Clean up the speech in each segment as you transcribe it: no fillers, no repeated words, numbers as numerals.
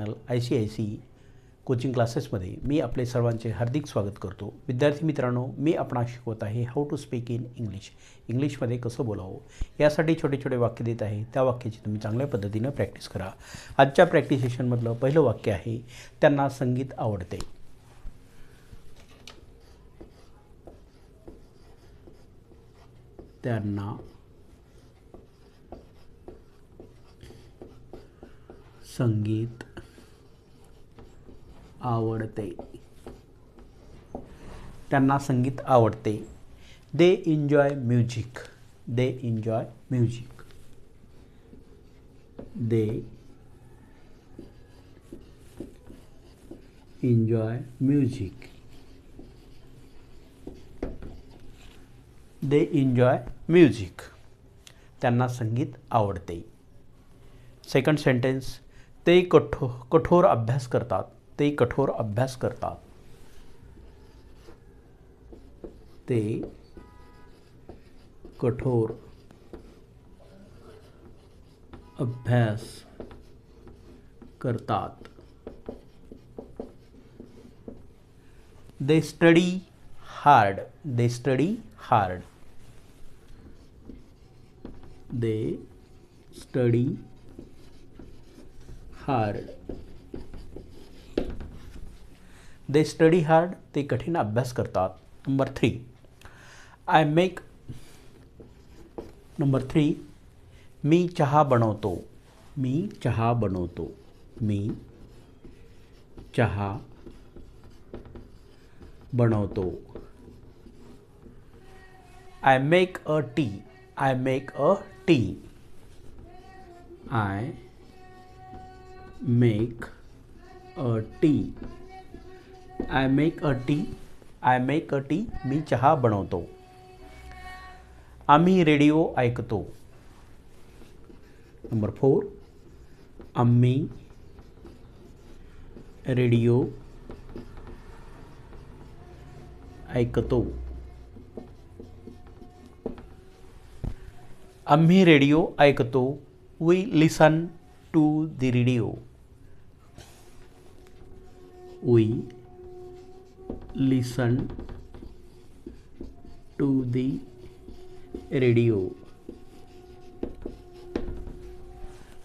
Channel ICIC coaching क्लासेसमध्ये मी आपले सर्वांचे हार्दिक स्वागत करतो. विद्यार्थी मित्रांनो, मी आपणास शिकवत आहे how to speak in English. इंग्लिशमध्ये कसं बोलावं यासाठी छोटे छोटे वाक्य देत आहे. त्या वाक्याची तुम्ही चांगल्या पद्धतीनं प्रॅक्टिस करा. आजच्या प्रॅक्टिस सेशनमधलं पहिलं वाक्य आहे, त्यांना संगीत आवडते. त्यांना संगीत आवडते. त्यांना संगीत आवडते. They enjoy music. They enjoy music. They enjoy music. They enjoy music. त्यांना संगीत आवडते. सेकंड सेंटेन्स, ते कठोर अभ्यास करतात. ते कठोर अभ्यास करतात. ते कठोर अभ्यास करतात. They study hard. They study hard. They study hard. They study hard. ते कठीण अभ्यास करतात. Number 3, I make. नंबर 3, मी चहा बनवतो. मी चहा बनवतो. मी चहा बनवतो. I make a tea. I make a tea. I make a tea. I make a tea. I make a tea. मी चहा बनवतो. आम्ही रेडिओ ऐकतो. नंबर 4, आम्ही रेडिओ ऐकतो. आम्ही रेडिओ ऐकतो. We listen to the radio. We listen to the radio.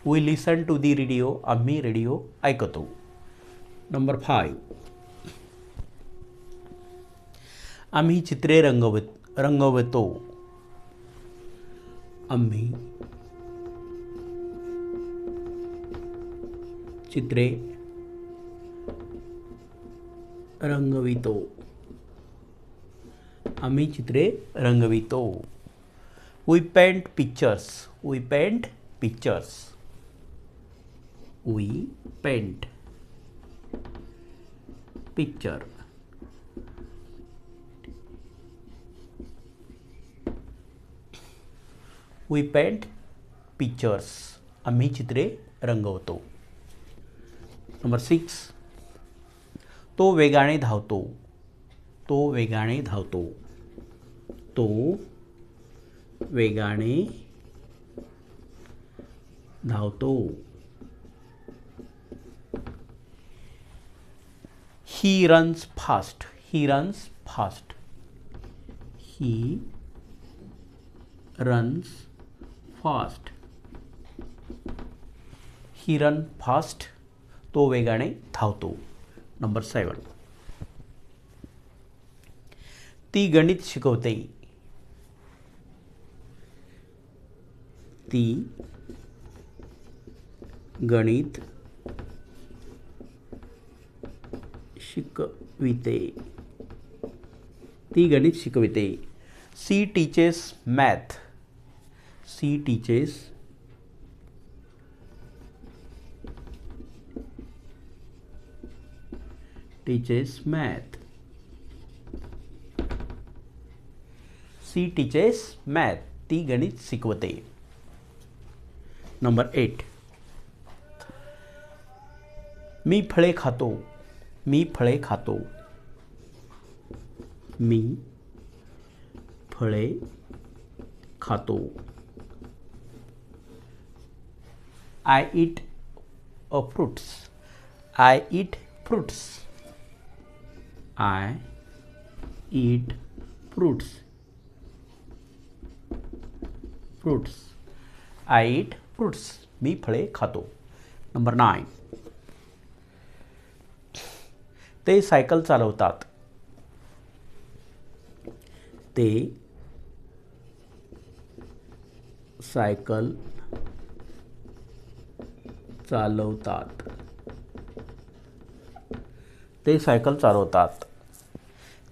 We listen to the radio. आम्ही रेडिओ ऐकतो. नंबर 5, आम्ही चित्रे रंगवतो. आम्ही चित्रे रंगवितो. आम्ही चित्रे रंगवितो. We paint pictures. We paint pictures. We paint picture. We paint pictures. आम्ही चित्रे रंगवतो. नंबर 6, तो वेगाने धावतो. तो वेगाने धावतो. तो वेगाने धावतो. He runs fast. He runs fast. He runs fast. He run fast. तो वेगाने धावतो. नंबर 7, ती गणित शिकवते. ती गणित शिकविते. ती गणित शिकविते. She teaches math. She teaches math. She teaches math. ती गणित शिकवते. नंबर 8, मी फळे खातो. मी फळे खातो. मी फळे खातो. I eat fruits. I eat fruits. I eat fruits. Fruits. I eat fruits. मी फळे खातो. नंबर 9. ते सायकल चालवतात. ते सायकल चालवतात. ते सायकल चालवतात.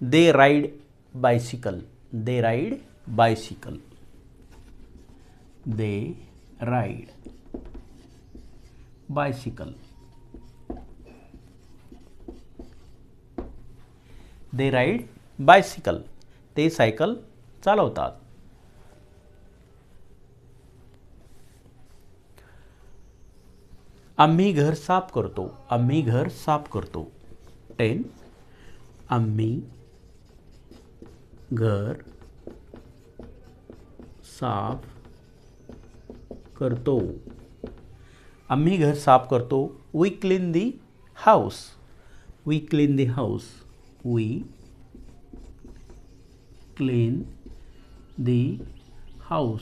दे राईड बायसिकल. दे राईड बायसिकल. दे राईड बायसिकल. दे राईड बायसिकल. ते सायकल चालवतात. आम्ही घर साफ करतो. आम्ही घर साफ करतो. 10. आम्ही घर साफ करतो. आम्ही घर साफ करतो. We clean the house. We clean the house. We clean the house.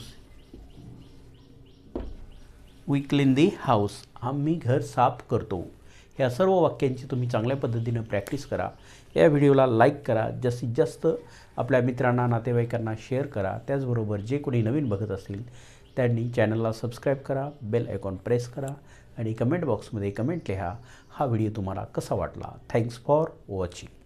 We clean the house. आम्ही घर साफ करतो. ह्या सर्व वाक्यांची तुम्ही चांगल्या पद्धतीनं प्रॅक्टिस करा. या व्हिडिओला लाईक करा. जास्तीत जास्त आपल्या मित्रांना, नातेवाईकांना शेअर करा. त्याचबरोबर जे कोणी नवीन बघत असतील त्यांनी चॅनलला सबस्क्राईब करा, बेल आयकॉन प्रेस करा आणि कमेंट बॉक्समध्ये कमेंट लिहा. हा व्हिडिओ तुम्हाला कसा वाटला. Thanks for watching.